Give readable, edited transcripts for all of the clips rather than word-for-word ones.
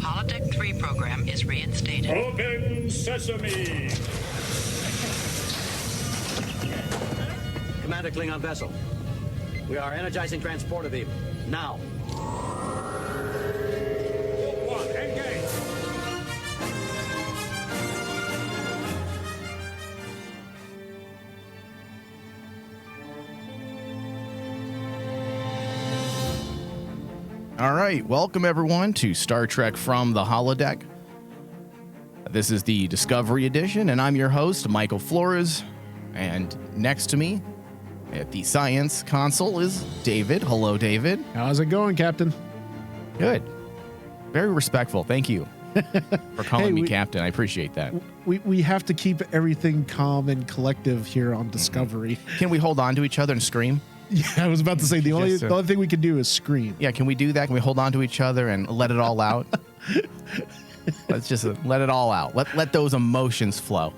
Holodeck 3 program is reinstated. Open sesame! Commander Klingon vessel. We are energizing transporter beam. Now. One, engage! All right, welcome everyone to Star Trek from the Holodeck. This is the Discovery Edition, and I'm your host, Michael Flores. And next to me at the Science console is David. Hello, David. How's it going, Captain? Good. Very respectful. Thank you for calling me Captain. I appreciate that. We have to keep everything calm and collective here on Discovery. Can we hold on to each other and scream? Yeah, I was about to say the only thing we can do is scream. Yeah, can we do that? Can we hold on to each other and let it all out? Let's just let it all out. Let those emotions flow.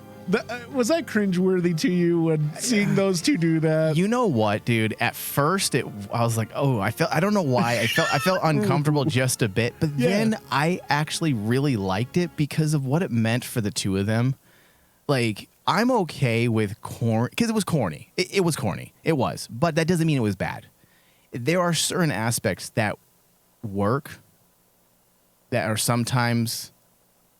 Was that cringeworthy to you when seeing those two do that? You know what, dude? At first, I was like, oh, I don't know why. I felt uncomfortable just a bit, but then I actually really liked it because of what it meant for the two of them. Like, I'm okay with corny because it was corny. It was corny. It was, but that doesn't mean it was bad. There are certain aspects that work that are sometimes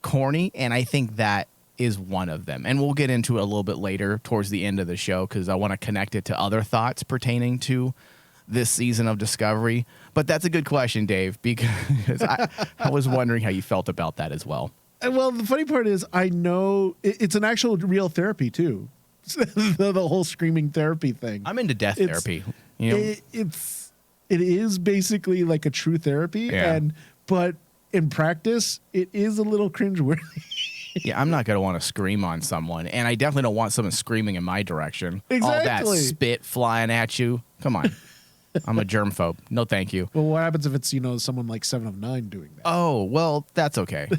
corny, and I think that is one of them. And we'll get into it a little bit later towards the end of the show because I want to connect it to other thoughts pertaining to this season of Discovery. But that's a good question, Dave, because I was wondering how you felt about that as well. Well, the funny part is I know it's an actual real therapy, too. the whole screaming therapy thing. I'm into death therapy. You know? It is basically like a true therapy, but in practice, it is a little cringeworthy. Yeah, I'm not going to want to scream on someone, and I definitely don't want someone screaming in my direction. Exactly. All that spit flying at you. Come on. I'm a germphobe. No, thank you. Well, what happens if it's, someone like 7 of 9 doing that? Oh, well, that's okay.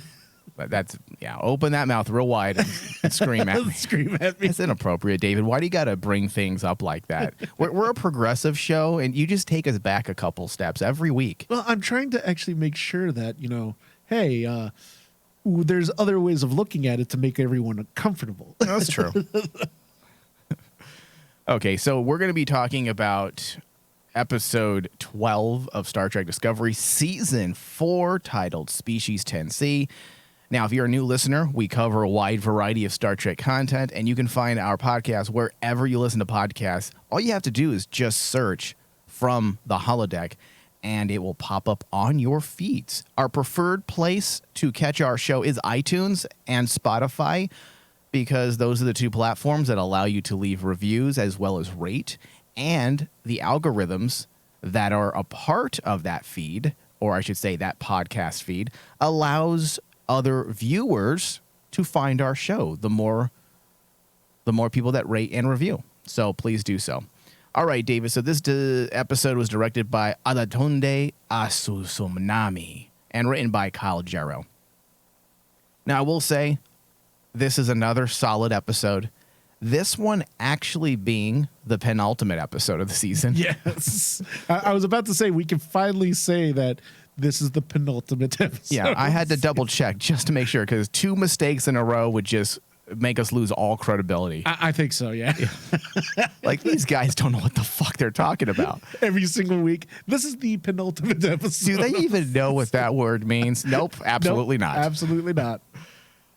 But open that mouth real wide and scream at me. Scream at me. It's inappropriate, David. Why do you got to bring things up like that? We're a progressive show, and you just take us back a couple steps every week. Well, I'm trying to actually make sure that, hey, there's other ways of looking at it to make everyone comfortable. That's true. Okay, so we're going to be talking about episode 12 of Star Trek Discovery, season 4, titled Species 10C. Now, if you're a new listener, we cover a wide variety of Star Trek content, and you can find our podcast wherever you listen to podcasts. All you have to do is just search From the Holodeck, and it will pop up on your feeds. Our preferred place to catch our show is iTunes and Spotify, because those are the two platforms that allow you to leave reviews as well as rate. And the algorithms that are a part of that feed, or I should say that podcast feed, allows other viewers to find our show. The more people that rate and review. So please do so. All right, David. So this episode was directed by Olatunde Asusumnami and written by Kyle Jarrow. Now, I will say this is another solid episode. This one actually being the penultimate episode of the season. Yes. I was about to say, we can finally say that this is the penultimate episode. Yeah, I had to double check just to make sure, because 2 mistakes in a row would just make us lose all credibility. I think so, yeah. Like, these guys don't know what the fuck they're talking about. Every single week, this is the penultimate episode. Do they even know what that word means? Nope, absolutely not. Absolutely not.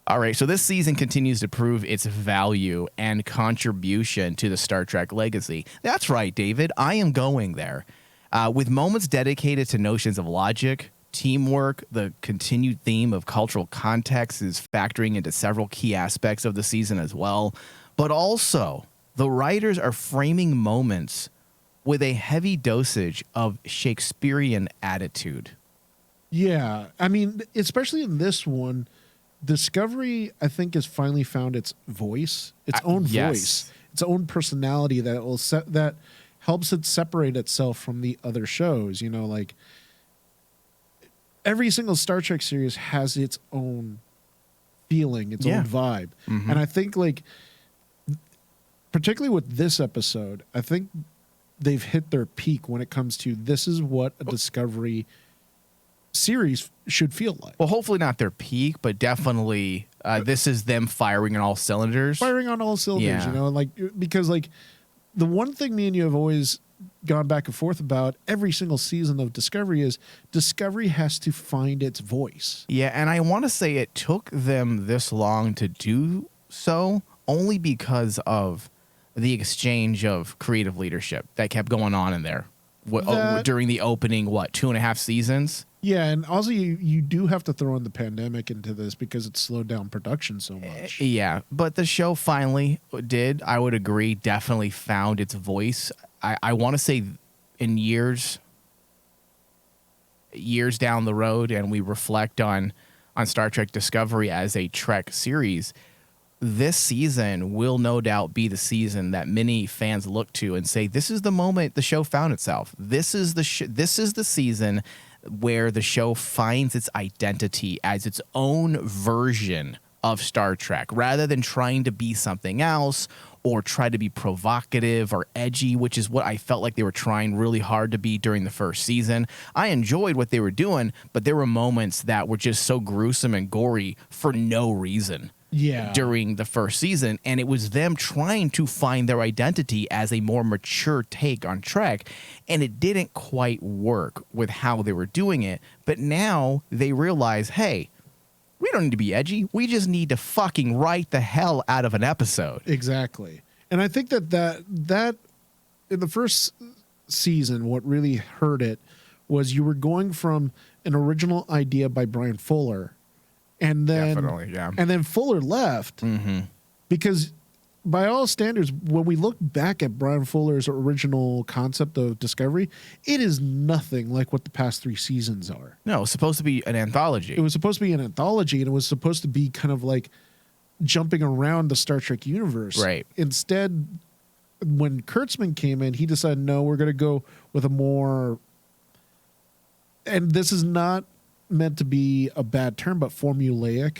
All right, so this season continues to prove its value and contribution to the Star Trek legacy. That's right, David. I am going there. With moments dedicated to notions of logic, teamwork, the continued theme of cultural context is factoring into several key aspects of the season as well. But also, the writers are framing moments with a heavy dosage of Shakespearean attitude. Yeah, I mean, especially in this one, Discovery, I think, has finally found its voice, its own voice, its own personality that helps it separate itself from the other shows. Like every single Star Trek series has its own feeling, its own vibe. Mm-hmm. And I think, like, particularly with this episode, I think they've hit their peak when it comes to this is what a Discovery series should feel like. Well, hopefully not their peak, but definitely this is them firing on all cylinders. Firing on all cylinders, Yeah. like, because like the one thing me and you have always gone back and forth about every single season of Discovery is Discovery has to find its voice. Yeah, and I want to say it took them this long to do so only because of the exchange of creative leadership that kept going on in there during the opening, 2.5 seasons? Yeah, and also you do have to throw in the pandemic into this because it slowed down production so much. Yeah, but the show finally did, I would agree, definitely found its voice. I want to say in years down the road, and we reflect on Star Trek Discovery as a Trek series, this season will no doubt be the season that many fans look to and say, this is the moment the show found itself. This is the season where the show finds its identity as its own version of Star Trek, rather than trying to be something else or try to be provocative or edgy, which is what I felt like they were trying really hard to be during the first season. I enjoyed what they were doing, but there were moments that were just so gruesome and gory for no reason. Yeah. During the first season, and it was them trying to find their identity as a more mature take on Trek, and it didn't quite work with how they were doing it. But now they realize, hey, we don't need to be edgy. We just need to fucking write the hell out of an episode. Exactly. And I think that in the first season, what really hurt it was you were going from an original idea by Brian Fuller. And then, Definitely, yeah. And then Fuller left because, by all standards, when we look back at Brian Fuller's original concept of Discovery, it is nothing like what the past 3 seasons are. No, it's supposed to be an anthology. It was supposed to be an anthology, and it was supposed to be kind of like jumping around the Star Trek universe. Right. Instead, when Kurtzman came in, he decided, no, we're going to go with a more, and this is not meant to be a bad term, but formulaic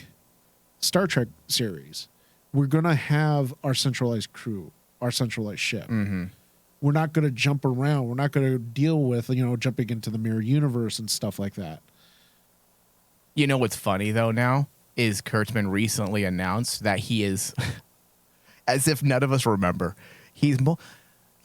Star Trek series. We're going to have our centralized crew, our centralized ship. We're not going to jump around. We're not going to deal with, jumping into the mirror universe and stuff like that. You know what's funny, though, now, is Kurtzman recently announced that he is, as if none of us remember,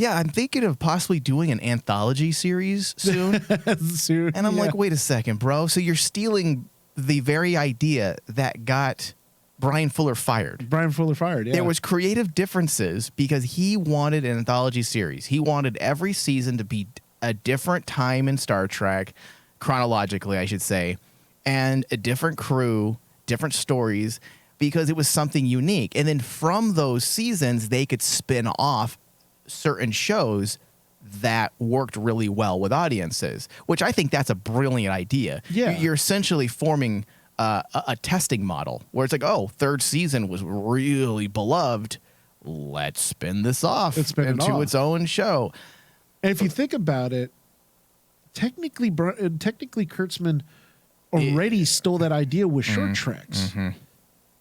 I'm thinking of possibly doing an anthology series soon. And I'm like, wait a second, bro. So you're stealing the very idea that got Brian Fuller fired. Yeah. There was creative differences because he wanted an anthology series. He wanted every season to be a different time in Star Trek, chronologically, I should say, and a different crew, different stories, because it was something unique. And then from those seasons, they could spin off certain shows that worked really well with audiences, which I think that's a brilliant idea. Yeah. You're essentially forming a testing model where it's like, oh, third season was really beloved. Let's spin this off into its own show. And if you think about it, technically Kurtzman already stole that idea with short treks.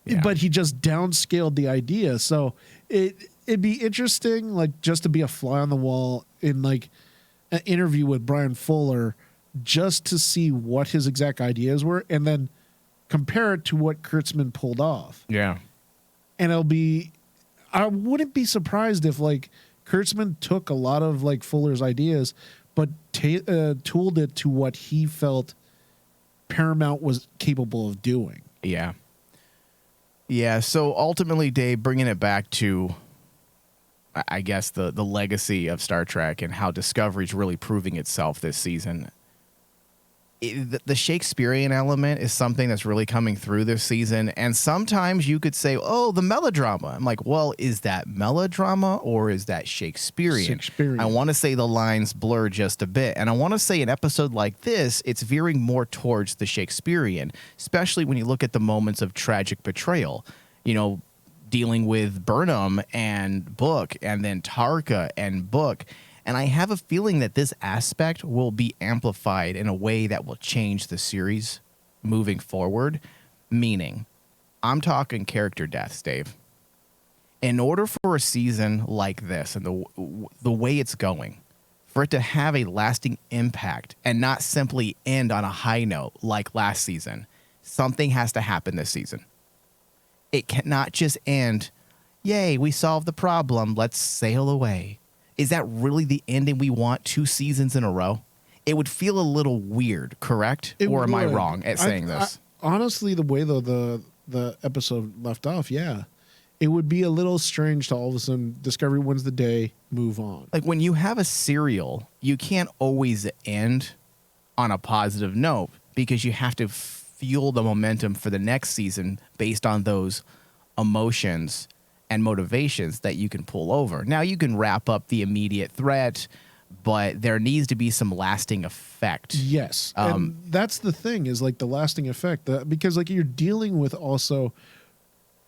Yeah. But he just downscaled the idea. So it'd be interesting, like, just to be a fly on the wall in like an interview with Brian Fuller, just to see what his exact ideas were, and then compare it to what Kurtzman pulled off. Yeah. And I wouldn't be surprised if like Kurtzman took a lot of like Fuller's ideas, but tooled it to what he felt Paramount was capable of doing. Yeah. Yeah. So ultimately, Dave, bringing it back to, I guess, the legacy of Star Trek and how Discovery's really proving itself this season. The Shakespearean element is something that's really coming through this season. And sometimes you could say, oh, the melodrama. I'm like, well, is that melodrama or is that Shakespearean? I want to say the lines blur just a bit. And I want to say an episode like this, it's veering more towards the Shakespearean, especially when you look at the moments of tragic betrayal, dealing with Burnham and Book, and then Tarka and Book. And I have a feeling that this aspect will be amplified in a way that will change the series moving forward. Meaning, I'm talking character deaths, Dave. In order for a season like this and the way it's going, for it to have a lasting impact and not simply end on a high note like last season, something has to happen this season. It cannot just end, yay, we solved the problem, let's sail away. Is that really the ending we want 2 seasons in a row? It would feel a little weird, correct? Or am I wrong at saying this? Honestly, the way the episode left off, yeah. It would be a little strange to all of a sudden Discovery wins the day, move on. Like when you have a serial, you can't always end on a positive note because you have to fuel the momentum for the next season based on those emotions and motivations that you can pull over. Now you can wrap up the immediate threat, but there needs to be some lasting effect. Yes. And that's the thing is like the lasting effect because like you're dealing with also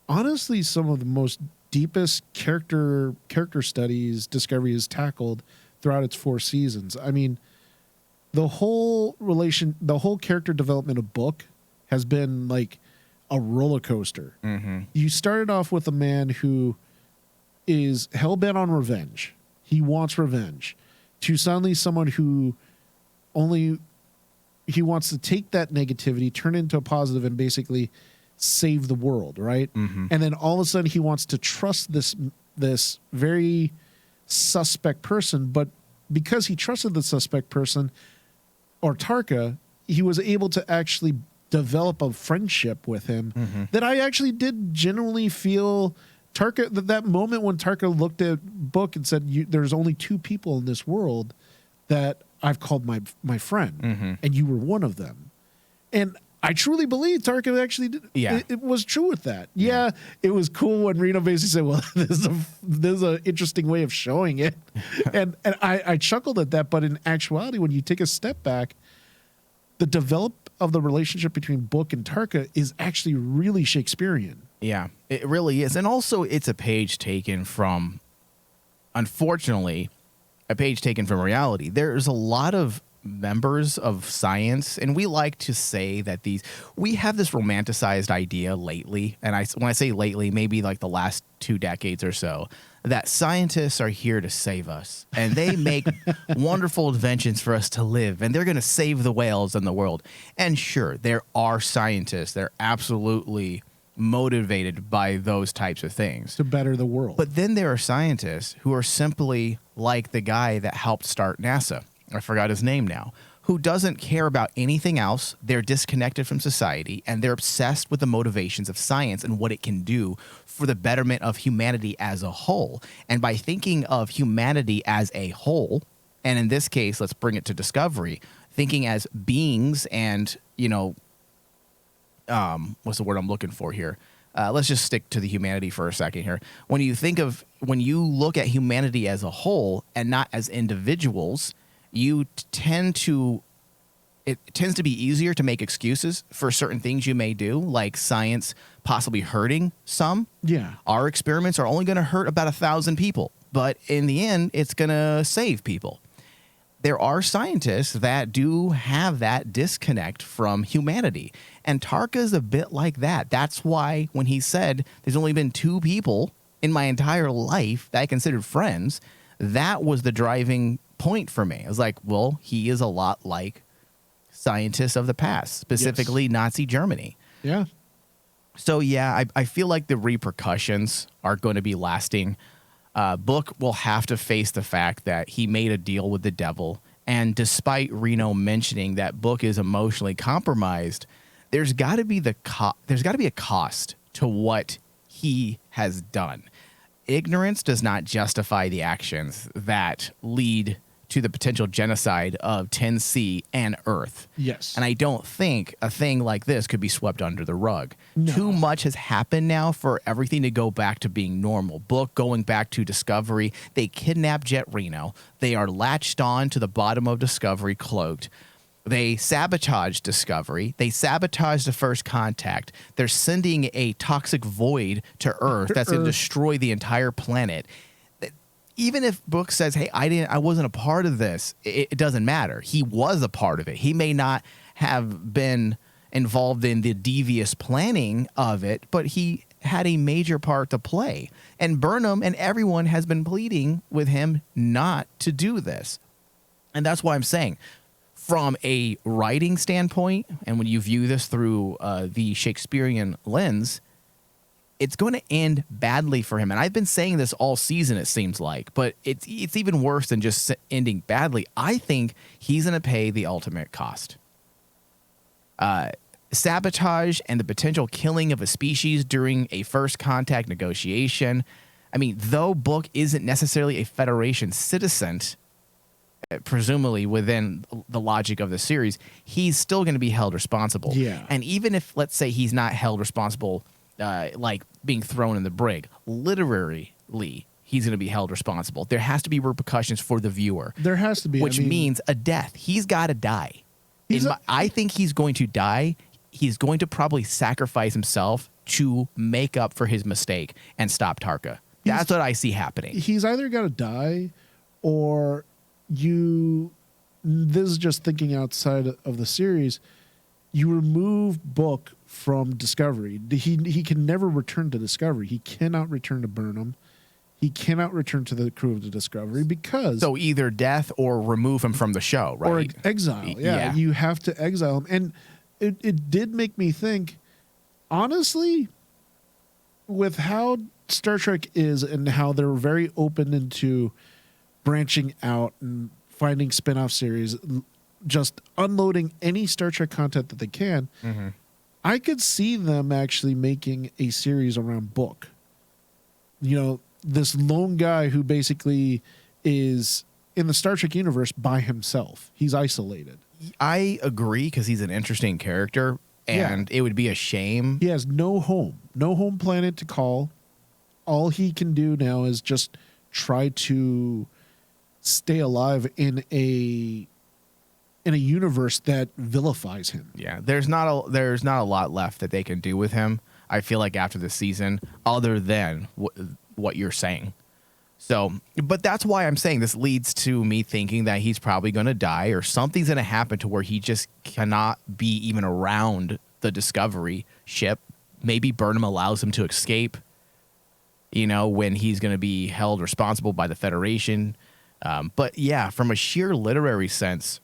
honestly some of the most deepest character studies Discovery has tackled throughout its 4 seasons. I mean, the whole character development of Book has been like a roller coaster. Mm-hmm. You started off with a man who is hell-bent on revenge. He wants revenge. To suddenly someone who he wants to take that negativity, turn it into a positive, and basically save the world, right? Mm-hmm. And then all of a sudden he wants to trust this very suspect person, but because he trusted the suspect person, or Tarka, he was able to actually develop a friendship with him that I actually did genuinely feel Tarka, that moment when Tarka looked at Book and said, there's only 2 people in this world that I've called my friend, and you were one of them. And I truly believe Tarka actually did. Yeah. It was true with that. Yeah, it was cool when Reno basically said, well, this is an interesting way of showing it. and I chuckled at that, but in actuality, when you take a step back, the develop of the relationship between Book and Tarka is actually really Shakespearean. Yeah, it really is. And also it's a page taken from, unfortunately, a page taken from reality. There's a lot of members of science, and we like to say that we have this romanticized idea lately, and when I say lately, maybe like the last 2 decades or so, that scientists are here to save us, and they make wonderful inventions for us to live, and they're going to save the whales in the world. And sure, there are scientists, they're absolutely motivated by those types of things to better the world. But then there are scientists who are simply like the guy that helped start NASA. I forgot his name now, who doesn't care about anything else. They're disconnected from society, and they're obsessed with the motivations of science and what it can do for the betterment of humanity as a whole. And by thinking of humanity as a whole, and in this case, let's bring it to Discovery, thinking as beings and, what's the word I'm looking for here? Let's just stick to the humanity for a second here. When you look at humanity as a whole and not as individuals, it tends to be easier to make excuses for certain things you may do, like science possibly hurting some. Yeah. Our experiments are only going to hurt about 1,000 people, but in the end, it's going to save people. There are scientists that do have that disconnect from humanity, and Tarka's a bit like that. That's why when he said there's only been 2 people in my entire life that I considered friends, that was the driving point for me. I was like, well, he is a lot like scientists of the past, specifically Nazi Germany. Yeah. So, yeah, I feel like the repercussions are going to be lasting. Book will have to face the fact that he made a deal with the devil. And despite Reno mentioning that Book is emotionally compromised, there's got to be a cost to what he has done. Ignorance does not justify the actions that lead to the potential genocide of 10C and Earth. Yes. And I don't think a thing like this could be swept under the rug. No. Too much has happened now for everything to go back to being normal. Book going back to Discovery. They kidnapped Jet Reno. They are latched on to the bottom of Discovery cloaked. They sabotage Discovery. They sabotage the First Contact. They're sending a toxic void to Earth that's going to destroy the entire planet. Even if Book says, hey, I wasn't a part of this, it doesn't matter. He was a part of it. He may not have been involved in the devious planning of it, but he had a major part to play. And Burnham and everyone has been pleading with him not to do this. And that's why I'm saying, from a writing standpoint, and when you view this through the Shakespearean lens, it's going to end badly for him. And I've been saying this all season, it seems like, but it's even worse than just ending badly. I think he's going to pay the ultimate cost. Sabotage and the potential killing of a species during a first contact negotiation. I mean, though Book isn't necessarily a Federation citizen, presumably within the logic of the series, he's still going to be held responsible. Yeah. And even if, let's say, he's not held responsible, like being thrown in the brig, literally, he's going to be held responsible. There has to be repercussions for the viewer. There has to be. Which means a death. He's got to die. I think he's going to die. He's going to probably sacrifice himself to make up for his mistake and stop Tarka. That's what I see happening. He's either got to die, or this is just thinking outside of the series, you remove Book from Discovery. He can never return to Discovery. He cannot return to Burnham. He cannot return to the crew of the Discovery because... So either death or remove him from the show, right? Or exile. Yeah, you have to exile him. And it did make me think, honestly, with how Star Trek is and how they're very open into branching out and finding spin-off series, just unloading any Star Trek content that they can, I could see them actually making a series around Book. You know, this lone guy who basically is in the Star Trek universe by himself. He's isolated. I agree, because he's an interesting character, and it would be a shame. He has no home planet to call. All he can do now is just try to stay alive in a universe that vilifies him. Yeah, there's not a lot left that they can do with him, I feel like, after this season, other than what you're saying. So, but that's why I'm saying this leads to me thinking that he's probably going to die, or something's going to happen to where he just cannot be even around the Discovery ship. Maybe Burnham allows him to escape, you know, when he's going to be held responsible by the Federation. But yeah, from a sheer literary sense,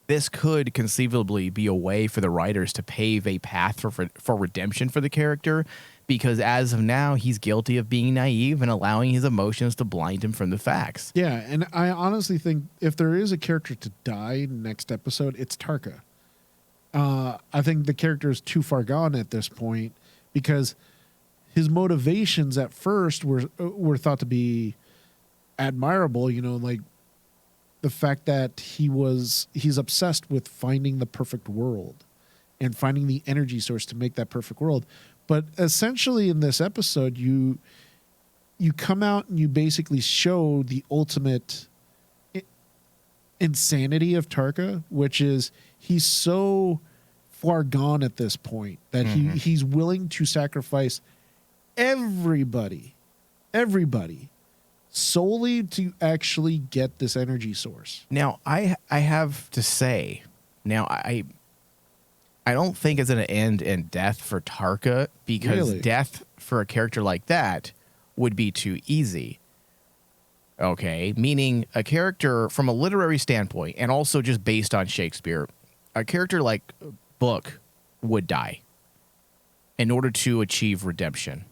this could conceivably be a way for the writers to pave a path for redemption for the character, because as of now, he's guilty of being naive and allowing his emotions to blind him from the facts. Yeah, and I honestly think if there is a character to die next episode, it's Tarka. I think the character is too far gone at this point, because his motivations at first were thought to be admirable, you know, like the fact that he's obsessed with finding the perfect world and finding the energy source to make that perfect world. But essentially in this episode, you come out and you basically show the ultimate insanity of Tarka, which is he's so far gone at this point that he's willing to sacrifice everybody solely to actually get this energy source. Now, I have to say, I don't think it's going to end in death for Tarka, because death for a character like that would be too easy. Okay, meaning a character from a literary standpoint, and also just based on Shakespeare, a character like Book would die in order to achieve redemption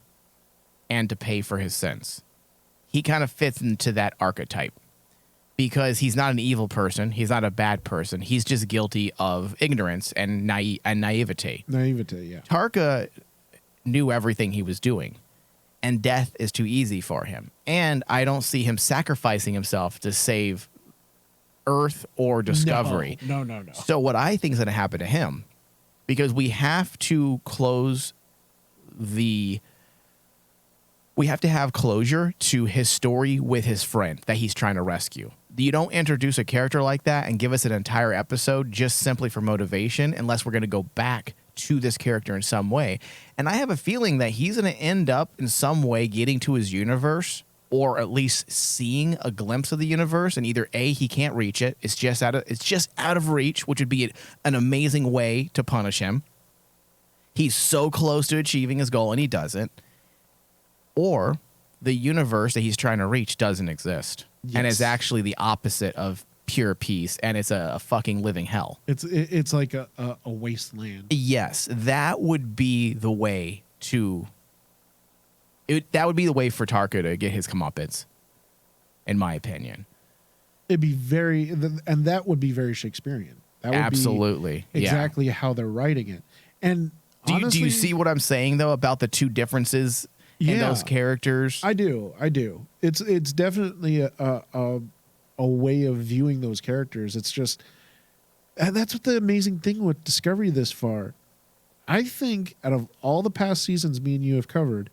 and to pay for his sins. He kind of fits into that archetype, because he's not an evil person. He's not a bad person. He's just guilty of ignorance and naivete. Naivete, yeah. Tarka knew everything he was doing, and death is too easy for him. And I don't see him sacrificing himself to save Earth or Discovery. No. So what I think is going to happen to him, because we have to have closure to his story with his friend that he's trying to rescue. You don't introduce a character like that and give us an entire episode just simply for motivation, unless we're going to go back to this character in some way. And I have a feeling that he's going to end up in some way getting to his universe, or at least seeing a glimpse of the universe, and either A, he can't reach it, it's just out of reach, which would be an amazing way to punish him. He's so close to achieving his goal and he doesn't. Or the universe that he's trying to reach doesn't exist, and is actually the opposite of pure peace, and it's a fucking living hell. It's like a wasteland. Yes, that would be the way to. That would be the way for Tarka to get his comeuppance, in my opinion. It'd be and that would be very Shakespearean. That would Absolutely, be exactly how they're writing it. And do honestly, you see what I'm saying though about the two differences in those characters? I do. It's definitely a way of viewing those characters. It's just, and that's what the amazing thing with Discovery this far. I think out of all the past seasons me and you have covered,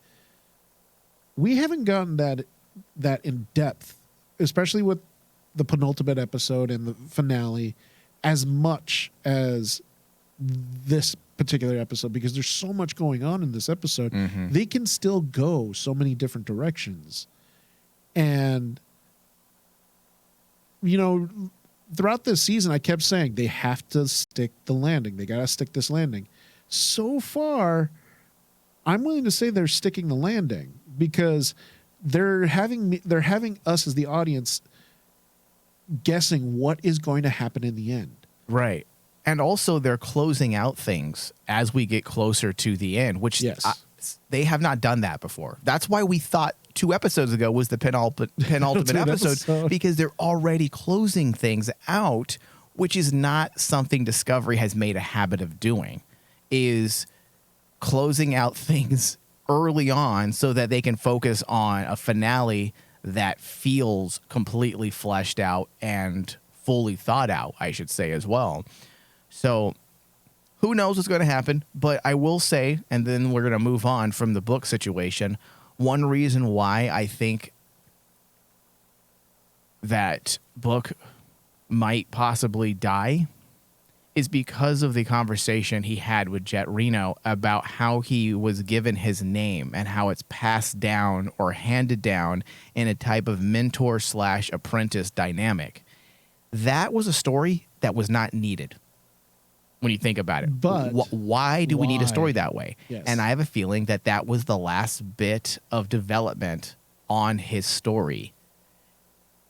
we haven't gotten that in depth, especially with the penultimate episode and the finale, as much as this particular episode, because there's so much going on in this episode. Mm-hmm. They can still go so many different directions. And, you know, throughout this season, I kept saying they have to stick the landing. They got to stick this landing. So far, I'm willing to say they're sticking the landing, because they're having us as the audience guessing what is going to happen in the end. Right. And also they're closing out things as we get closer to the end, which they have not done that before. That's why we thought 2 episodes ago was the penultimate episode, because they're already closing things out, which is not something Discovery has made a habit of doing, is closing out things early on so that they can focus on a finale that feels completely fleshed out and fully thought out, I should say, as well. So who knows what's going to happen, but I will say, and then we're going to move on from the book situation, one reason why I think that book might possibly die is because of the conversation he had with Jet Reno about how he was given his name and how it's passed down or handed down in a type of mentor/apprentice dynamic. That was a story that was not needed when you think about it. But why do we need a story that way? Yes. And I have a feeling that was the last bit of development on his story.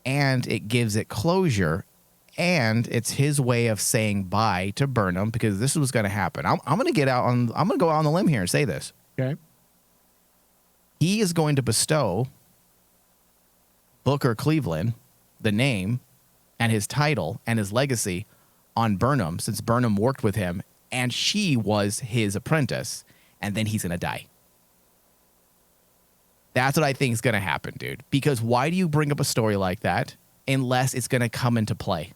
And it gives it closure. And it's his way of saying bye to Burnham, because this was going to happen. I'm going to go out on the limb here and say this. Okay. He is going to bestow Booker Cleveland, the name and his title and his legacy, on Burnham, since Burnham worked with him and she was his apprentice, and then he's going to die. That's what I think is going to happen, dude. Because why do you bring up a story like that unless it's going to come into play?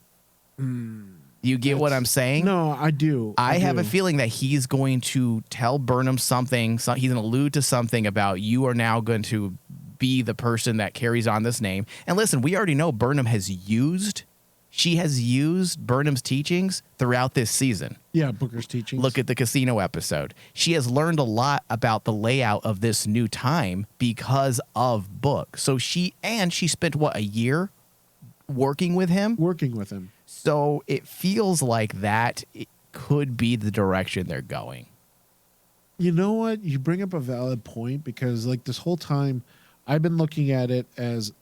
You get what I'm saying? No, I do. I have a feeling that he's going to tell Burnham something. He's going to allude to something about, you are now going to be the person that carries on this name. And listen, we already know Burnham she has used Burnham's teachings throughout this season. Yeah, Booker's teachings. Look at the casino episode. She has learned a lot about the layout of this new time because of Book. So she spent, a year working with him? Working with him. So it feels like that it could be the direction they're going. You know what? You bring up a valid point, because like this whole time I've been looking at it as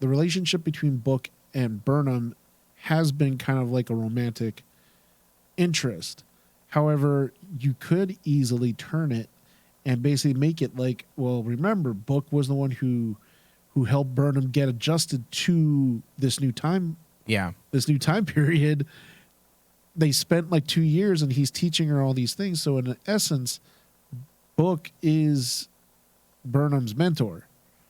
the relationship between Book and Burnham has been kind of like a romantic interest. However, you could easily turn it and basically make it like, well, remember, Book was the one who helped Burnham get adjusted to this new time. Yeah. This new time period. They spent like 2 years and he's teaching her all these things. So in essence, Book is Burnham's mentor.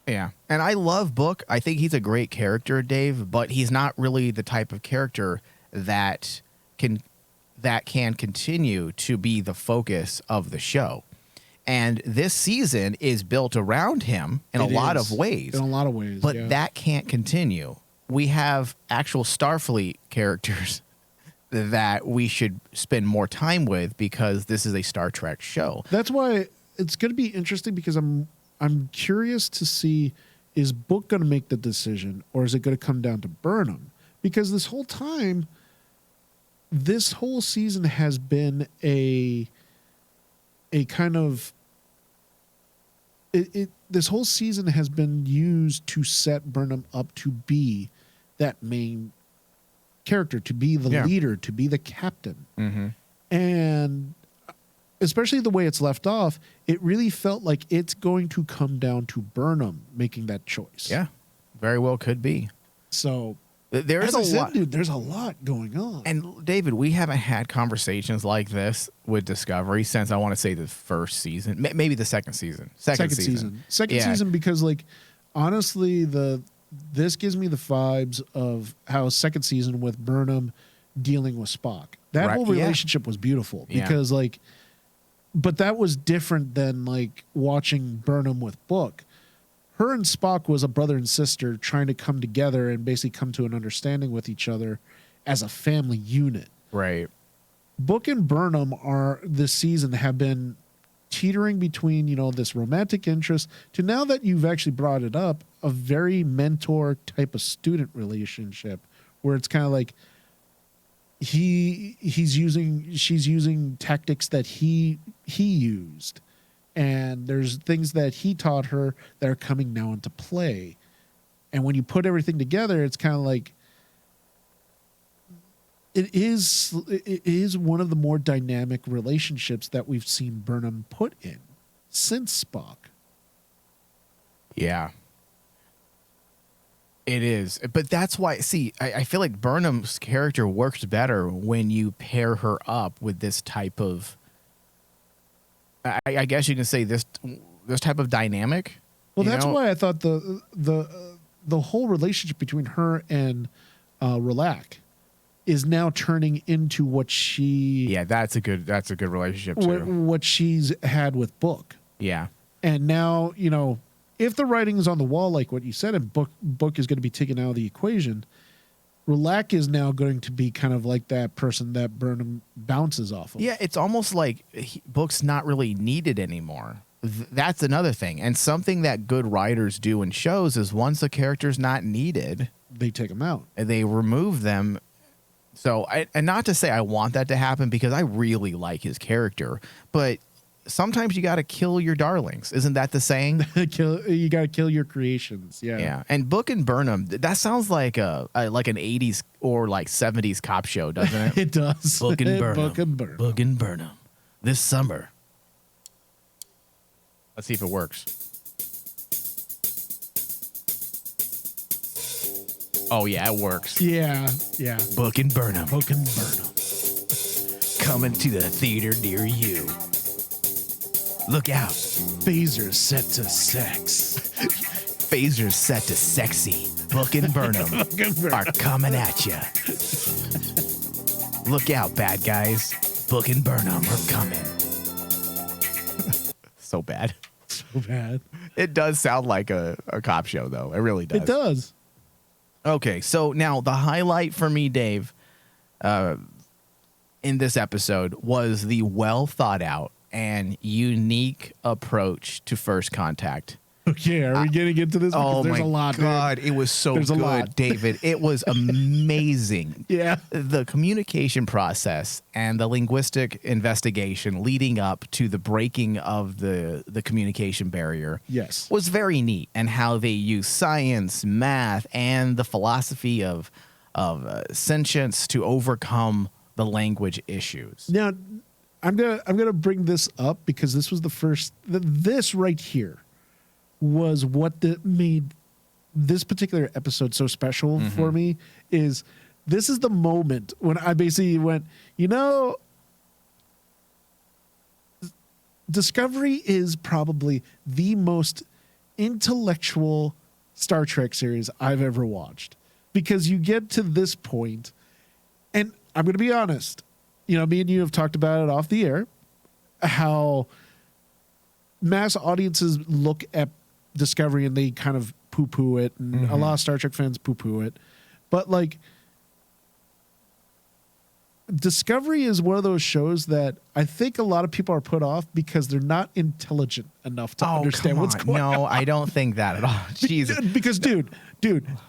Yeah. And I love Book. I think he's a great character, Dave, but he's not really the type of character that can continue to be the focus of the show. And this season is built around him in a lot of ways. In a lot of ways. But that can't continue. We have actual Starfleet characters that we should spend more time with, because this is a Star Trek show. That's why it's going to be interesting, because I'm curious to see, is Book going to make the decision, or is it going to come down to Burnham? Because this whole time, this whole season has been a kind of this whole season has been used to set Burnham up to be that main character, to be the leader, to be the captain. Mm-hmm. And especially the way it's left off, it really felt like it's going to come down to Burnham making that choice. Yeah, very well could be. So there's a lot, dude. There's a lot going on. And David, we haven't had conversations like this with Discovery since I want to say the first season, maybe the second season. Second season, because like honestly, this gives me the vibes of how second season with Burnham dealing with Spock. That whole relationship was beautiful because like, but that was different than like watching Burnham with Book. Her and Spock was a brother and sister trying to come together and basically come to an understanding with each other as a family unit. Right. Book and Burnham are this season have been teetering between, you know, this romantic interest to, now that you've actually brought it up, a very mentor type of student relationship where it's kind of like she's using tactics that he used. And there's things that he taught her that are coming now into play. And when you put everything together, it's kind of like it is one of the more dynamic relationships that we've seen Burnham put in since Spock. Yeah. It is. But that's why, see, I feel like Burnham's character works better when you pair her up with this type of, I guess you can say this type of dynamic. Well, that's why I thought the whole relationship between her and Relac is now turning into what she. Yeah, that's a good relationship too. What she's had with Book. Yeah, and now, you know, if the writing is on the wall, like what you said, and Book is going to be taken out of the equation, Relac is now going to be kind of like that person that Burnham bounces off of. Yeah, it's almost like Book's not really needed anymore. That's another thing. And something that good writers do in shows is once a character's not needed, they take them out. And they remove them. So, and not to say I want that to happen because I really like his character, but sometimes you got to kill your darlings. Isn't that the saying? You got to kill your creations. Yeah. Yeah. And Book and Burnham, that sounds like an 80s or like 70s cop show, doesn't it? It does. Book and Burnham. Book and Burnham. Book and Burnham. This summer. Let's see if it works. Oh, yeah, it works. Yeah. Yeah. Book and Burnham. Book and Burnham. Coming to the theater near you. Look out. Phasers set to sex. Phasers set to sexy. Book and Burnham are coming at you. Look out, bad guys. Book and Burnham are coming. So bad. So bad. It does sound like a cop show, though. It really does. It does. Okay, so now the highlight for me, Dave, in this episode was the well thought out and unique approach to First Contact. Okay, are we getting into this? Because there's a lot. God, it was so There's a good, lot. David. It was amazing. Yeah. The communication process and the linguistic investigation leading up to the breaking of the communication barrier Yes. was very neat, and how they use science, math, and the philosophy of sentience to overcome the language issues. Now, I'm gonna bring this up because this was the first. This right here was what made this particular episode so special for me. Is this is the moment when I basically went, you know, Discovery is probably the most intellectual Star Trek series I've ever watched, because you get to this point, and I'm going to be honest, you know, me and you have talked about it off the air, how mass audiences look at Discovery and they kind of poo-poo it, and a lot of Star Trek fans poo-poo it, but like Discovery is one of those shows that I think a lot of people are put off because they're not intelligent enough to understand what's going on. No, I don't think that at all. Jesus. Because dude,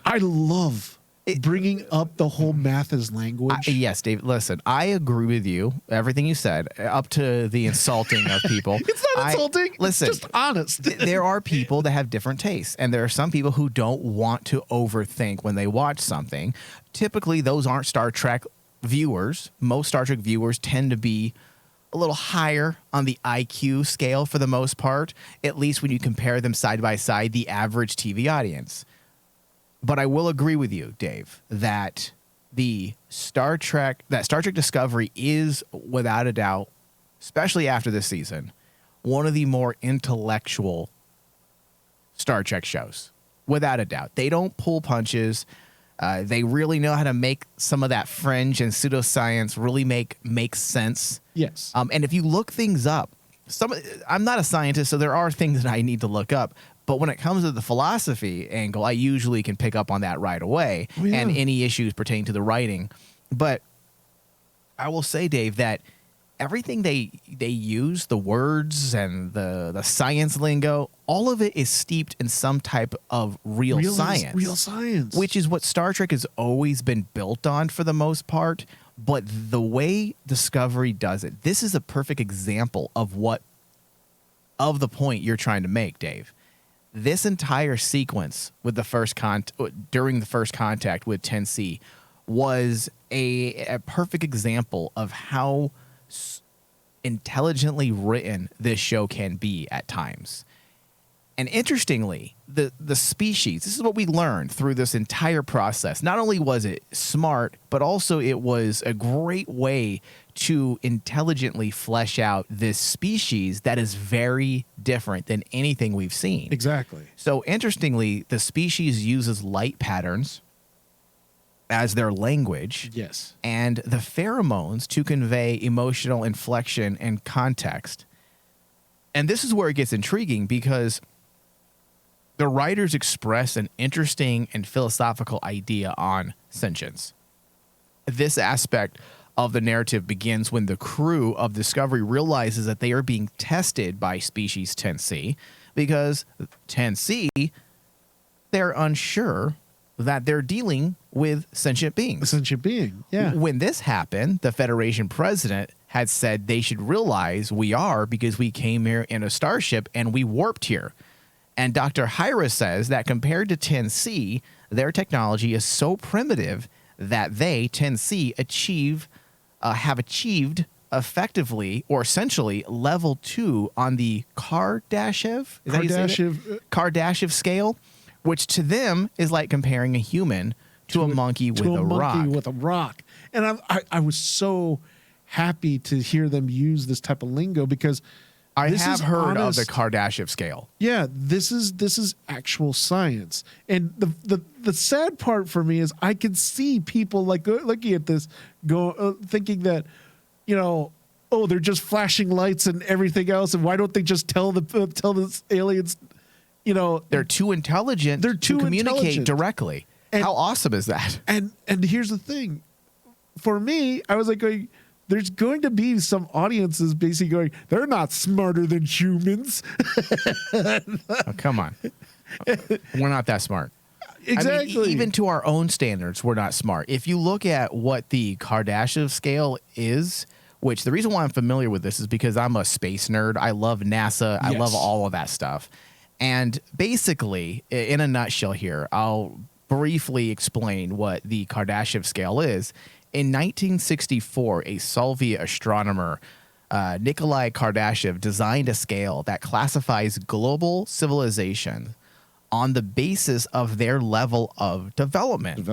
I love bringing up the whole math as language. Yes, Dave, listen, I agree with you, everything you said, up to the insulting of people. It's not insulting. Listen, it's just honest. There are people that have different tastes, and there are some people who don't want to overthink when they watch something. Typically, those aren't Star Trek viewers. Most Star Trek viewers tend to be a little higher on the IQ scale for the most part, at least when you compare them side by side, the average TV audience. But I will agree with you, Dave, that Star Trek Discovery is, without a doubt, especially after this season, one of the more intellectual Star Trek shows, without a doubt. They don't pull punches. They really know how to make some of that fringe and pseudoscience really make sense. Yes. And if you look things up, I'm not a scientist, so there are things that I need to look up. But when it comes to the philosophy angle, I usually can pick up on that right away, and any issues pertaining to the writing. But I will say, Dave, that everything they use, the words and the science lingo, all of it is steeped in some type of real science. Real science. Which is what Star Trek has always been built on for the most part. But the way Discovery does it, this is a perfect example of the point you're trying to make, Dave. This entire sequence with during the first contact with 10C was a perfect example of how intelligently written this show can be at times. And interestingly, the species, this is what we learned through this entire process. Not only was it smart, but also it was a great way to intelligently flesh out this species that is very different than anything we've seen. Exactly. So interestingly, the species uses light patterns as their language. Yes. And the pheromones to convey emotional inflection and context. And this is where it gets intriguing, because the writers express an interesting and philosophical idea on sentience. This aspect of the narrative begins when the crew of Discovery realizes that they are being tested by species 10C, because 10C, they're unsure that they're dealing with sentient beings. A sentient being, yeah. When this happened, the Federation president had said they should realize we are, because we came here in a starship and we warped here. And Dr. Hyra says that compared to 10C, their technology is so primitive that they, 10C, have achieved effectively or essentially level 2 on the Kardashev scale, which to them is like comparing a human to a monkey with a rock. And I was so happy to hear them use this type of lingo, because I have heard of the Kardashev scale. Yeah, this is actual science. And the sad part for me is I can see people like looking at this thinking that, oh, they're just flashing lights and everything else, and why don't they just tell the aliens, they're too intelligent to communicate directly. And how awesome is that? And here's the thing. For me, I was like going, there's going to be some audiences basically going, they're not smarter than humans. Oh, come on. We're not that smart. Exactly. I mean, even to our own standards, we're not smart. If you look at what the Kardashev scale is, which the reason why I'm familiar with this is because I'm a space nerd. I love NASA. I love all of that stuff. And basically, in a nutshell here, I'll briefly explain what the Kardashev scale is. In 1964, a Soviet astronomer, Nikolai Kardashev, designed a scale that classifies global civilization on the basis of their level of development.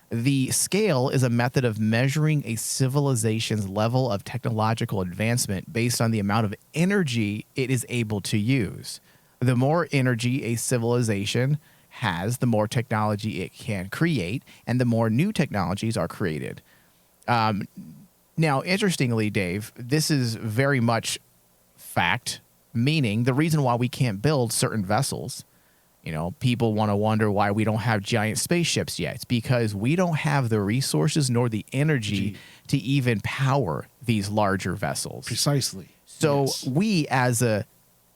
The scale is a method of measuring a civilization's level of technological advancement based on the amount of energy it is able to use. The more energy a civilization has, the more technology it can create, and the more new technologies are created. Now, interestingly, Dave, this is very much fact, meaning the reason why we can't build certain vessels, people want to wonder why we don't have giant spaceships yet. It's because we don't have the resources nor the energy to even power these larger vessels. Precisely. So we as a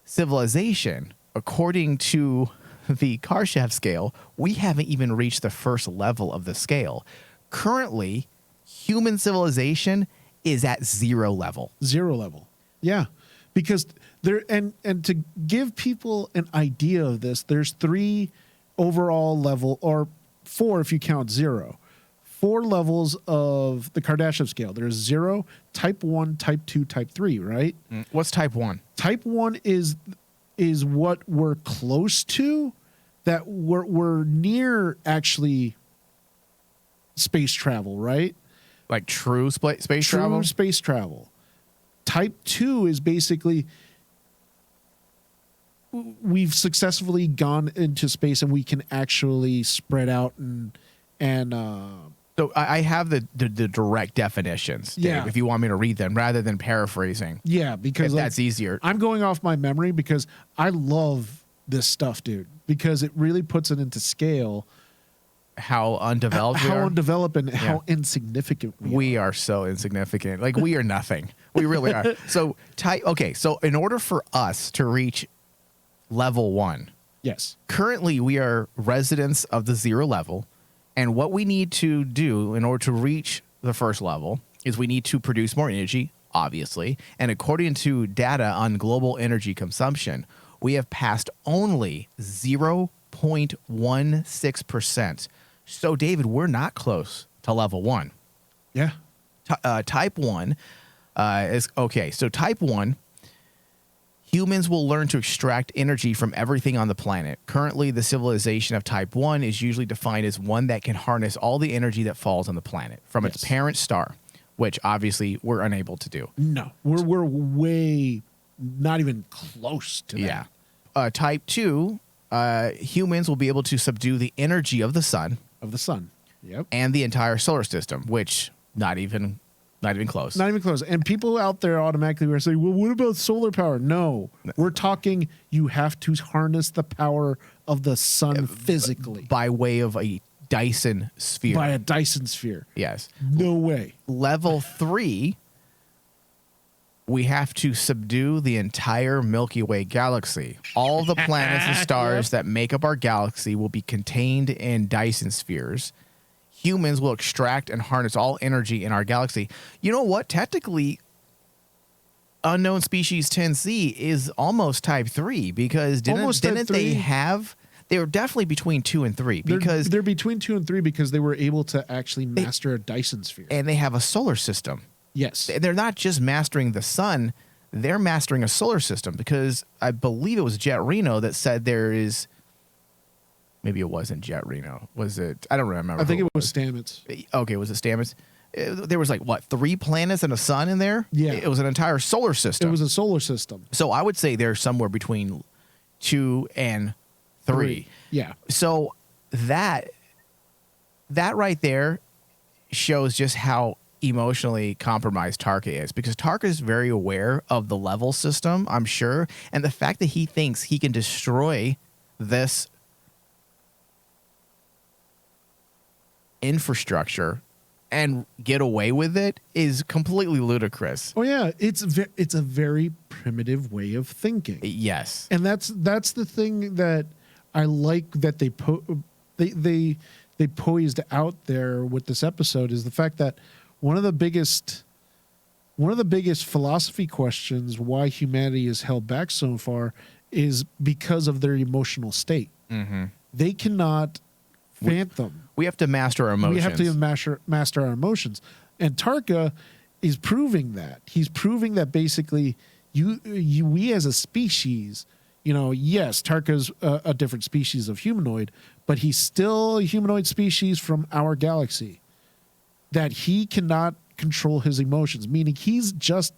civilization, according to the Karshev scale, we haven't even reached the first level of the scale. Currently, human civilization is at 0 level. 0 level. Yeah. Because there and to give people an idea of this, there's 3 overall level, or 4 if you count 0. 4 levels of the Kardashev scale. There's 0, type 1, type 2, type 3, right? What's type 1? Type 1 is what we're close to, that we're near actually space travel, right? Like true space travel? True space travel. Type 2 is basically we've successfully gone into space and we can actually spread out and so I have the direct definitions, Dave, Yeah. if you want me to read them rather than paraphrasing. yeah, because If that's easier. I'm going off my memory because I love this stuff, dude, because it really puts it into scale. How undeveloped we How are. undeveloped and how insignificant We are so insignificant. Like, we are nothing. We really are. So in order for us to reach level 1, Yes. currently we are residents of the 0 level. And what we need to do in order to reach the first level is we need to produce more energy, obviously. And according to data on global energy consumption, we have passed only 0.16%. So, David, we're not close to level 1. Yeah. Type 1 is okay. So type 1, humans will learn to extract energy from everything on the planet. Currently, the civilization of type 1 is usually defined as one that can harness all the energy that falls on the planet from its parent star, which obviously we're unable to do. No, we're way not even close to that. Yeah. Type 2, humans will be able to subdue the energy of the sun Of the sun. Yep. and the entire solar system, which not even close. Not even close. And people out there automatically are saying, well, what about solar power? No, we're talking you have to harness the power of the sun physically by way of a Dyson sphere. by a Dyson sphere. Yes. No way. Level 3, we have to subdue the entire Milky Way galaxy. All the planets and stars that make up our galaxy will be contained in Dyson spheres. Humans will extract and harness all energy in our galaxy. You know what? Technically, unknown species 10C is almost type 3 because Almost type didn't they 3. have... They were definitely between 2 and 3 because They're between 2 and 3 because they were able to actually master a Dyson sphere. and they have a solar system. Yes. They're not just mastering the sun, they're mastering a solar system because I believe it was Jet Reno that said there is... Maybe it wasn't Jet Reno. Was it? I don't remember. I think who it was Stamets. Okay, was it Stamets? There was like, what, 3 planets and a sun in there? Yeah. It was an entire solar system. It was a solar system. So I would say they're somewhere between 2 and 3. Yeah. So that right there shows just how emotionally compromised Tarka is because Tarka is very aware of the level system, I'm sure. And the fact that he thinks he can destroy this infrastructure and get away with it is completely ludicrous. Oh yeah, it's a very primitive way of thinking. Yes. And that's the thing that I like that they poised out there with this episode is the fact that one of the biggest philosophy questions why humanity is held back so far is because of their emotional state. Mm-hmm. They cannot fathom. We have to master our emotions. We have to master our emotions. And Tarka is proving that. He's proving that basically we as a species, yes, Tarka's a different species of humanoid, but he's still a humanoid species from our galaxy. That he cannot control his emotions, meaning he's just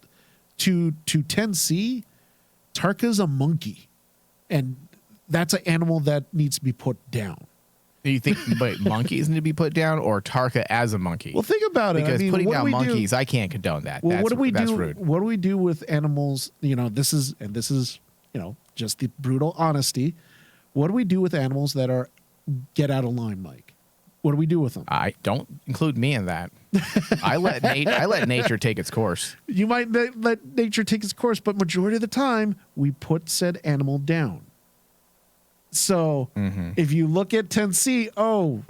to 10C, Tarka's a monkey. And that's an animal that needs to be put down. Do you think but monkeys need to be put down or Tarka as a monkey? Well, think about it. Because putting what do down we do? monkeys, I can't condone that. Well, what do we that's do? rude. What do we do with animals? This is just the brutal honesty. What do we do with animals that are get out of line, Mike? What do we do with them? I don't include me in that. I let nature take its course. You might let nature take its course, but majority of the time we put said animal down. So if you look at 10C,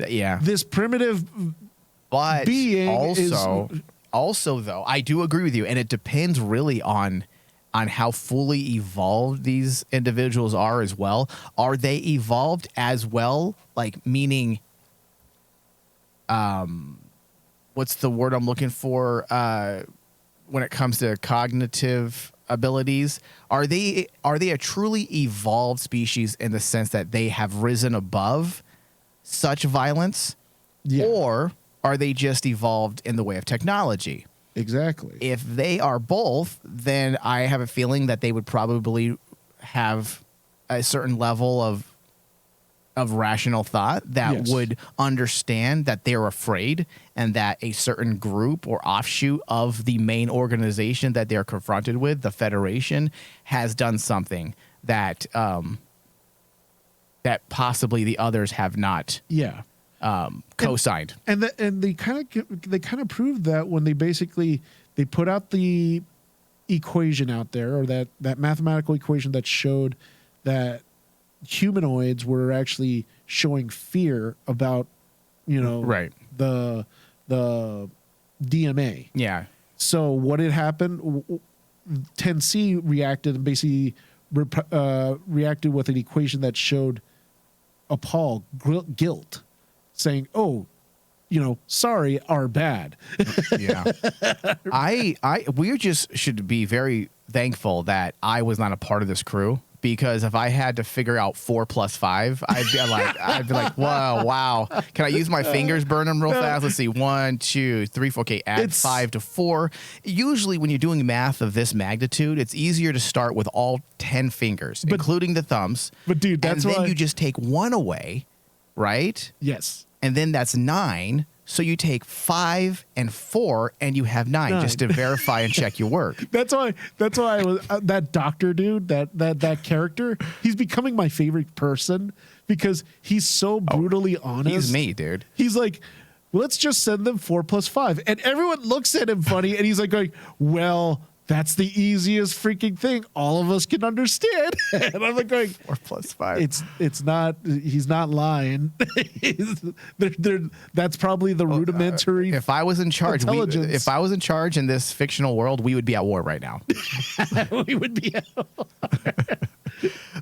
Yeah. this primitive But being also though, I do agree with you, and it depends really on how fully evolved these individuals are as well. Are they evolved as well? Like, meaning, what's the word I'm looking for? When it comes to cognitive abilities, are they a truly evolved species in the sense that they have risen above such violence, or are they just evolved in the way of technology? Exactly. If they are both, then I have a feeling that they would probably have a certain level of rational thought that would understand that they're afraid and that a certain group or offshoot of the main organization that they're confronted with, the Federation, has done something that that possibly the others have not. Co-signed. And they kind of proved that when they put out the equation out there, or that mathematical equation that showed that humanoids were actually showing fear about, the DMA. Yeah. So what had happened? 10C reacted and basically reacted with an equation that showed Paul guilt, saying, sorry, our bad. Yeah. We just should be very thankful that I was not a part of this crew, because if I had to figure out 4 + 5, I'd be like, whoa, wow. Can I use my fingers, Burnham, real fast? Let's see. 1, 2, 3, 4. Okay, add 5 to 4. Usually when you're doing math of this magnitude, it's easier to start with all 10 fingers, including the thumbs. But dude, that's and then you just take 1 away, right? Yes. And then that's 9. So you take 5 and 4, and you have 9 just to verify and check your work. That's why I was that doctor dude, that character. He's becoming my favorite person because he's so brutally honest. He's me, dude. He's like, let's just send them 4 + 5, and everyone looks at him funny, and he's like going, well, that's the easiest freaking thing all of us can understand. And I'm like going, 4 + 5. It's not. He's not lying. That's probably the rudimentary. If I was in charge, intelligence. if I was in charge in this fictional world, we would be at war right now. We would be.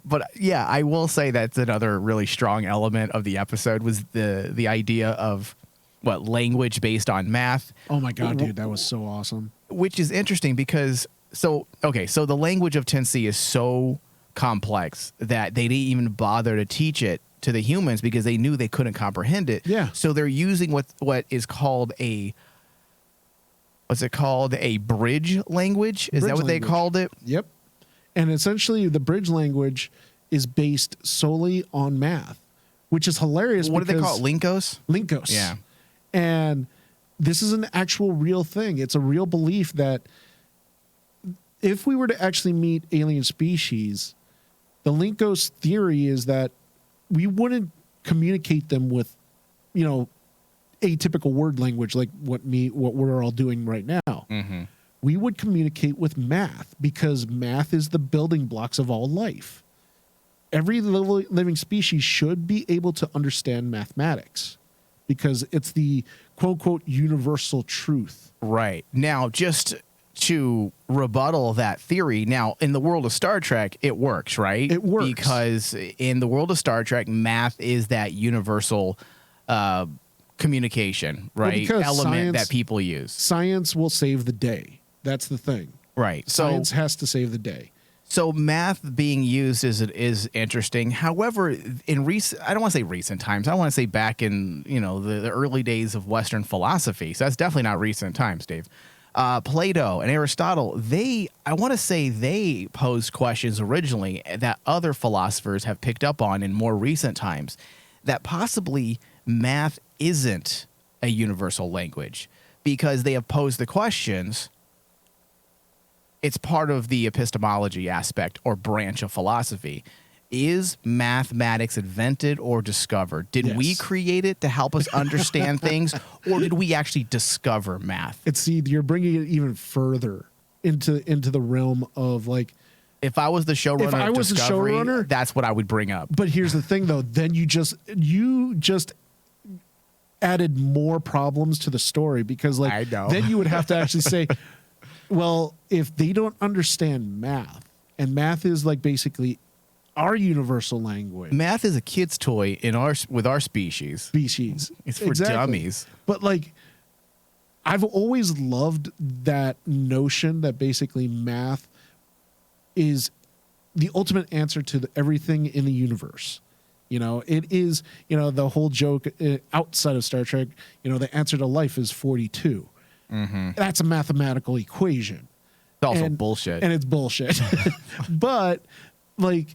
But yeah, I will say that's another really strong element of the episode was the idea of language based on math. Oh my god, dude, that was so awesome. Which is interesting because so the language of 10C is so complex that they didn't even bother to teach it to the humans because they knew they couldn't comprehend it. Yeah. So they're using what is called a bridge language? Is that what they called it? Yep. And essentially the bridge language is based solely on math, which is hilarious. What do they call it? Linkos? Linkos. Yeah. And this is an actual real thing. It's a real belief that if we were to actually meet alien species, the Linkos theory is that we wouldn't communicate them with, atypical word language like what we're all doing right now. Mm-hmm. We would communicate with math because math is the building blocks of all life. Every living species should be able to understand mathematics because it's the quote-unquote universal truth. Right. Now, just to rebuttal that theory, now, in the world of Star Trek, it works, right? It works. Because in the world of Star Trek, math is that universal communication, right? Element that people use. Science will save the day. That's the thing. Right. Science has to save the day. So math being used is interesting. However, in I don't want to say recent times. I want to say back in the early days of Western philosophy. So that's definitely not recent times, Dave. Plato and Aristotle, I want to say they posed questions originally that other philosophers have picked up on in more recent times. That possibly math isn't a universal language because they have posed the questions. It's part of the epistemology aspect or branch of philosophy. Is mathematics invented or discovered? Did we create it to help us understand things, or did we actually discover math? You're bringing it even further into the realm of If I was the showrunner, If I was the Discovery, showrunner, that's what I would bring up. But here's the thing, though. Then you just added more problems to the story because, like, I know. then you would have to actually say, well, if they don't understand math, and math is like basically our universal language. Math is a kid's toy with our species. It's for dummies. But like, I've always loved that notion that basically math is the ultimate answer to everything in the universe. You know, it is, you know, the whole joke outside of Star Trek, you know, the answer to life is 42. Mm-hmm. That's a mathematical equation. It's also bullshit. And it's bullshit. But like,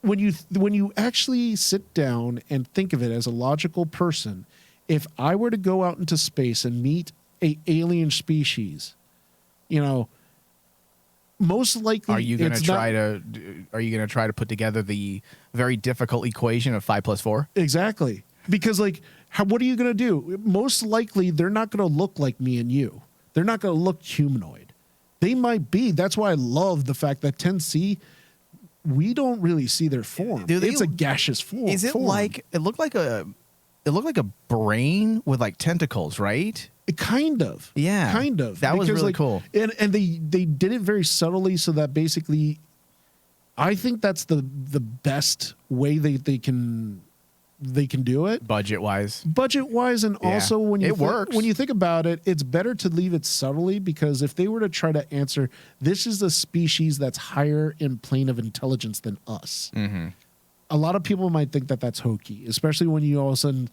when you actually sit down and think of it as a logical person, if I were to go out into space and meet a alien species, you know, most likely, are you going to try to put together the very difficult equation of 5 + 4? Exactly. Because like, what are you going to do? Most likely, they're not going to look like me and you. They're not going to look humanoid. They might be. That's why I love the fact that 10C, we don't really see their form. It's a gaseous form. Is it like it looked like a brain with like tentacles, right? Kind of. Yeah. Kind of. That was really like, cool. And they did it very subtly so that basically I think that's the best way they can do it. Budget wise. And also when you works. When you think about it, it's better to leave it subtly because if they were to try to answer, this is a species that's higher in plane of intelligence than us. Mm-hmm. A lot of people might think that that's hokey, especially when you all of a sudden,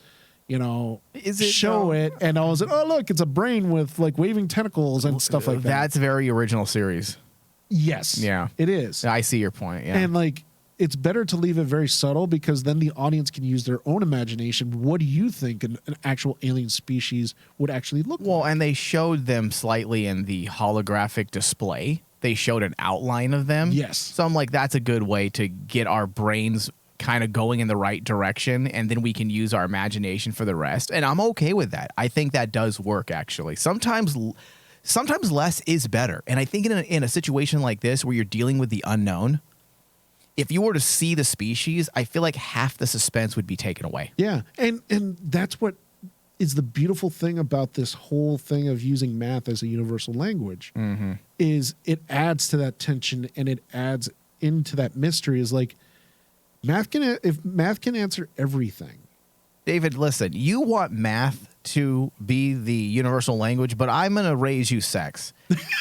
you know, show it and all of a sudden, oh look, it's a brain with like waving tentacles and stuff like that. That's very original series. Yes. Yeah. It is. I see your point. Yeah. And like, it's better to leave it very subtle because then the audience can use their own imagination. What do you think an actual alien species would actually look like? Well, and they showed them slightly in the holographic display. They showed an outline of them. Yes. So I'm like, that's a good way to get our brains kind of going in the right direction, and then we can use our imagination for the rest. And I'm okay with that. I think that does work, actually. Sometimes less is better. And I think in a situation like this where you're dealing with the unknown, if you were to see the species, I feel like half the suspense would be taken away. Yeah. And that's what is the beautiful thing about this whole thing of using math as a universal language, is it adds to that tension and it adds into that mystery. Is like, if math can answer everything. David, listen, you want math to be the universal language, but I'm going to raise you sex.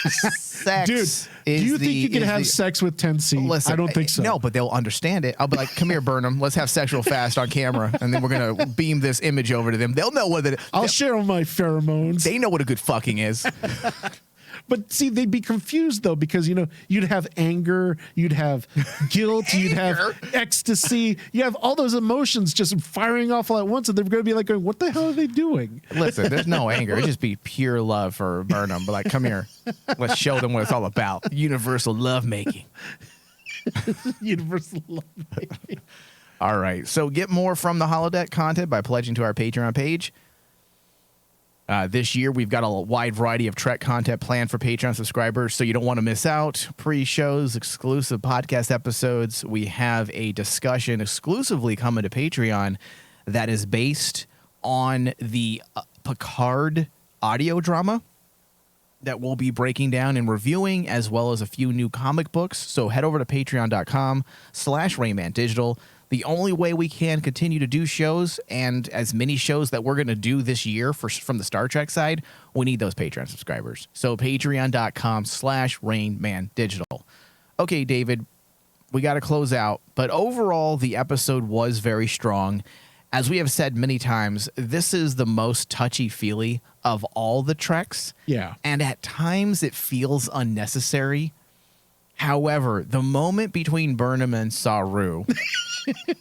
Sex. Dude, do you think you can have sex with 10C? Listen, I don't think so. No, but they'll understand it. I'll be like, come here, Burnham. Let's have sexual fast on camera. And then we're going to beam this image over to them. They'll know what it is. I'll share my pheromones. They know what a good fucking is. But see, they'd be confused though, because you know, you'd have anger, you'd have guilt, you'd have ecstasy, you have all those emotions just firing off all at once, and they're going to be like, going, "What the hell are they doing?" Listen, there's no anger; it just be pure love for Burnham. But like, come here, let's show them what it's all about: universal lovemaking. Universal lovemaking. All right, so get more from the Holodeck content by pledging to our Patreon page. This year, we've got a wide variety of Trek content planned for Patreon subscribers, so you don't want to miss out. Pre-shows, exclusive podcast episodes. We have a discussion exclusively coming to Patreon that is based on the Picard audio drama that we'll be breaking down and reviewing, as well as a few new comic books. So head over to patreon.com/RaymanDigital. The only way we can continue to do shows, and as many shows that we're going to do this year from the Star Trek side, we need those Patreon subscribers. So patreon.com/RainManDigital. Okay, David, we got to close out. But overall, the episode was very strong. As we have said many times, this is the most touchy-feely of all the Treks. Yeah. And at times, it feels unnecessary. However, the moment between Burnham and Saru,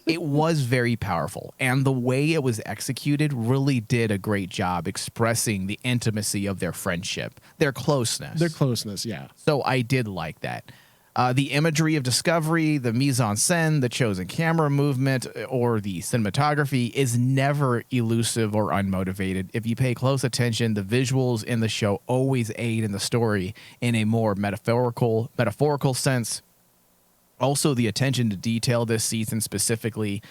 it was very powerful. And the way it was executed really did a great job expressing the intimacy of their friendship, their closeness. Their closeness, yeah. So I did like that. The imagery of Discovery, the mise-en-scène, the chosen camera movement, or the cinematography is never elusive or unmotivated. If you pay close attention, the visuals in the show always aid in the story in a more metaphorical sense. Also, the attention to detail this season, specifically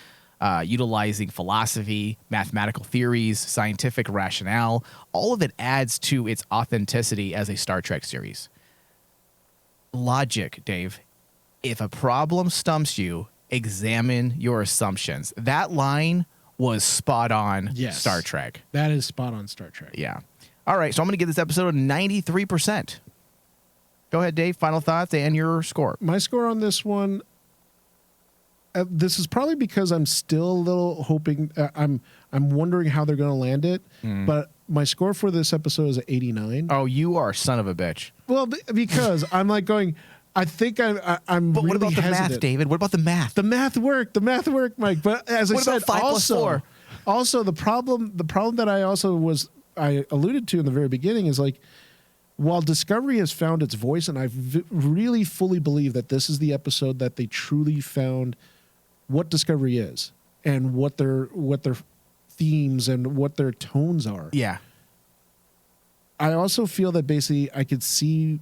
utilizing philosophy, mathematical theories, scientific rationale, all of it adds to its authenticity as a Star Trek series. Logic, Dave. If a problem stumps you, examine your assumptions. That line was spot on. Yes. Star Trek. That is spot on Star Trek. Yeah. All right, so I'm going to give this episode a 93%. Go ahead, Dave. Final thoughts and your score. My score on this one, this is probably because I'm still a little hoping. I'm wondering how they're going to land it. But my score for this episode is 89. Oh, you are a son of a bitch. Well, because I'm like going. I think I'm. But really what about the hesitant. math, David? What about the math? The math worked, Mike. But as I What said, about 5 plus 4? Also the problem that I alluded to in the very beginning is like, while Discovery has found its voice, and I really fully believe that this is the episode that they truly found what Discovery is and what their themes and what their tones are. Yeah. I also feel that basically I could see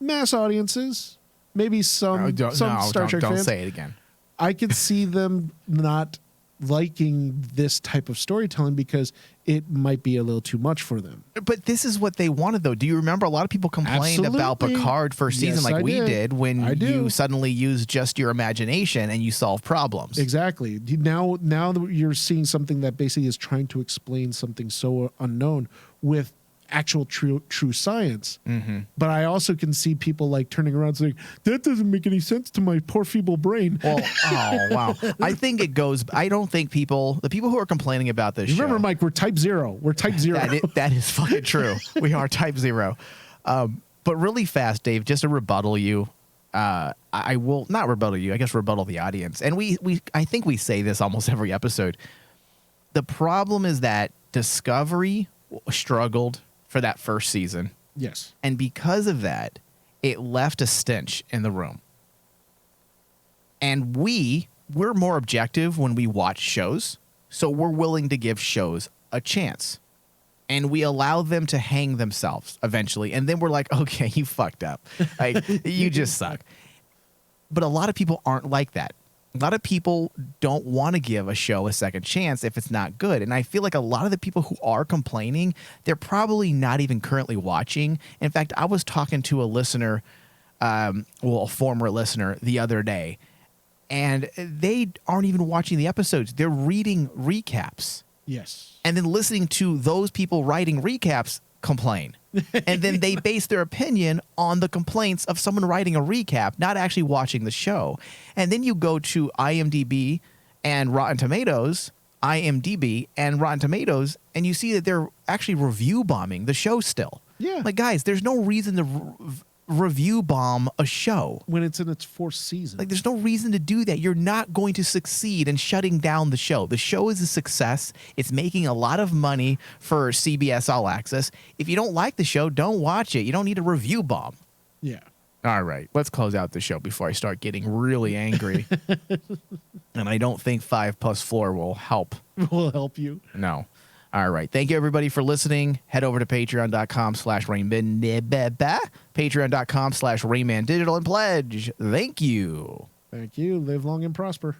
mass audiences, maybe some Star Trek don't fans. say it again. I could see them not liking this type of storytelling because it might be a little too much for them. But this is what they wanted, though. Do you remember a lot of people complained about Absolutely. Picard first season, Yes, like I we did when I do. you suddenly use just your imagination and you solve problems? Exactly. Now that you're seeing something that basically is trying to explain something so unknown with actual true science. Mm-hmm. But I also can see people like turning around saying, that doesn't make any sense to my poor feeble brain. Well, oh, wow. I think it goes, I don't think the people who are complaining about this Remember, show, Mike, we're type 0. We're type 0. that is fucking true. We are type 0. But really fast, Dave, just to rebuttal you, I will not rebuttal you, I guess rebuttal the audience. And I think we say this almost every episode. The problem is that Discovery struggled for that first season. Yes. And because of that, it left a stench in the room. And we're more objective when we watch shows, so we're willing to give shows a chance. And we allow them to hang themselves eventually. And then we're like, okay, you fucked up. Like, you just suck. But a lot of people aren't like that. A lot of people don't want to give a show a second chance if it's not good. And I feel like a lot of the people who are complaining, they're probably not even currently watching. In fact, I was talking to a listener, a former listener the other day, and they aren't even watching the episodes. They're reading recaps. Yes. And then listening to those people writing recaps complain. And then they base their opinion on the complaints of someone writing a recap, not actually watching the show. And then you go to IMDb and Rotten Tomatoes, and you see that they're actually review bombing the show still. Yeah. Like, guys, there's no reason to review bomb a show. When it's in its 4th season. Like, there's no reason to do that. You're not going to succeed in shutting down the show. The show is a success. It's making a lot of money for CBS All Access. If you don't like the show, don't watch it. You don't need a review bomb. Yeah. All right, let's close out the show before I start getting really angry. And I don't think 5 plus 4 will help. Will help you. No. All right. Thank you, everybody, for listening. Head over to patreon.com/Rayman, patreon.com/RaymanDigital, and pledge. Thank you. Thank you. Live long and prosper.